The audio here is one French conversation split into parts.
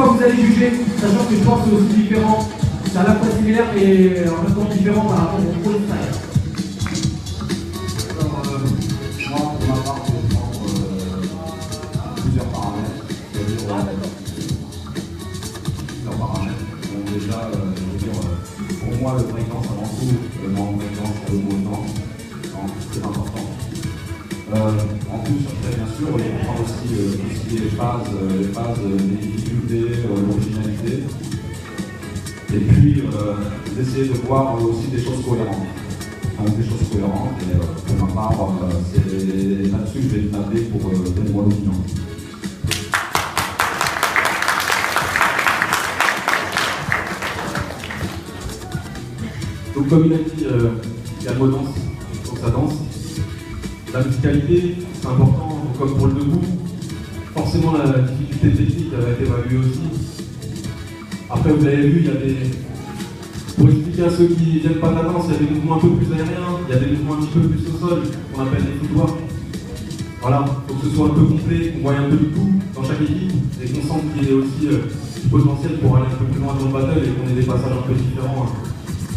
quoi vous allez juger, sachant que je pense que c'est aussi différent. C'est à la fois similaire et en même temps différent par rapport au pro style. Alors, moi, pour ma part, je vais prendre plusieurs paramètres. Plusieurs paramètres. Donc déjà, je veux dire, pour moi, le breakdance avant tout, le moment breakdance, le mouvement, c'est important. En plus, après, bien sûr, on prend aussi les phases des difficultés, l'originalité. Et puis, d'essayer de voir aussi des choses cohérentes. Des choses cohérentes. Et pour ma part, c'est là-dessus que je vais me taper pour donner mon opinion. Donc comme il a dit, il y a le mot danse, donc ça danse. La musicalité, c'est important, comme pour le debout. Forcément, la difficulté technique a été évaluée aussi. Après, vous avez vu, il y a des... Pour expliquer à ceux qui ne viennent pas de la danse, il y a des mouvements un peu plus aériens, il y a des mouvements un petit peu plus au sol, qu'on appelle les footwork. Voilà, il faut que ce soit un peu complet, qu'on voie un peu de tout dans chaque équipe, et qu'on sente qu'il y ait aussi du potentiel pour aller un peu plus loin dans le battle et qu'on ait des passages un peu différents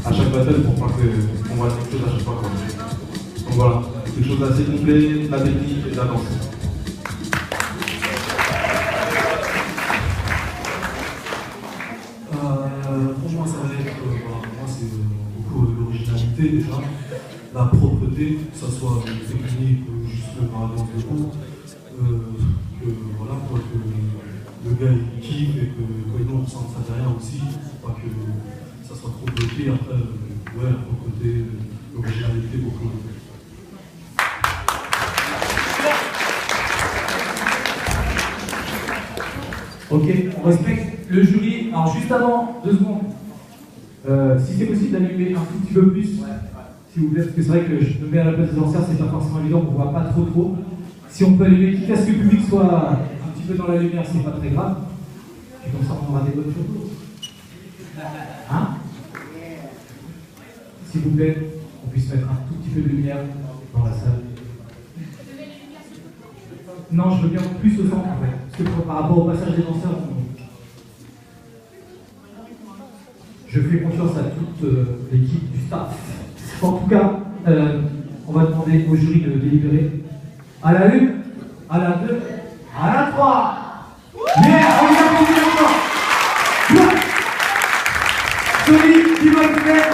à chaque battle pour pas qu'on voit quelque chose à chaque fois. Donc voilà, quelque chose d'assez complet, de la technique et de la danse. Franchement, ça va être, moi c'est beaucoup l'originalité déjà, la propreté, que ce soit technique ou juste par la danse de cours, voilà, quoi, que le gars il kiffe et que nous on ressent ça derrière aussi, pas que ça soit trop bloqué, après, ouais, la propreté, l'originalité, beaucoup. Ok, on respecte le jury. Alors juste avant, 2 secondes, si c'est possible d'allumer un tout petit peu plus, s'il vous plaît, parce que c'est vrai que je me mets à la place des danseurs, c'est pas forcément évident, on voit pas trop. Si on peut allumer, quitte à ce que le public soit un petit peu dans la lumière, c'est pas très grave. Et comme ça, on aura des bonnes photos. Hein? S'il vous plaît, on puisse mettre un tout petit peu de lumière dans la salle. Non, je veux bien plus au centre en fait, parce que par rapport au passage des danseurs, je fais confiance à toute l'équipe du staff. En tout cas, on va demander au jury de délibérer. À la 1, à la 2, à la 3. Mais on y a encore. Tony, qui va le faire?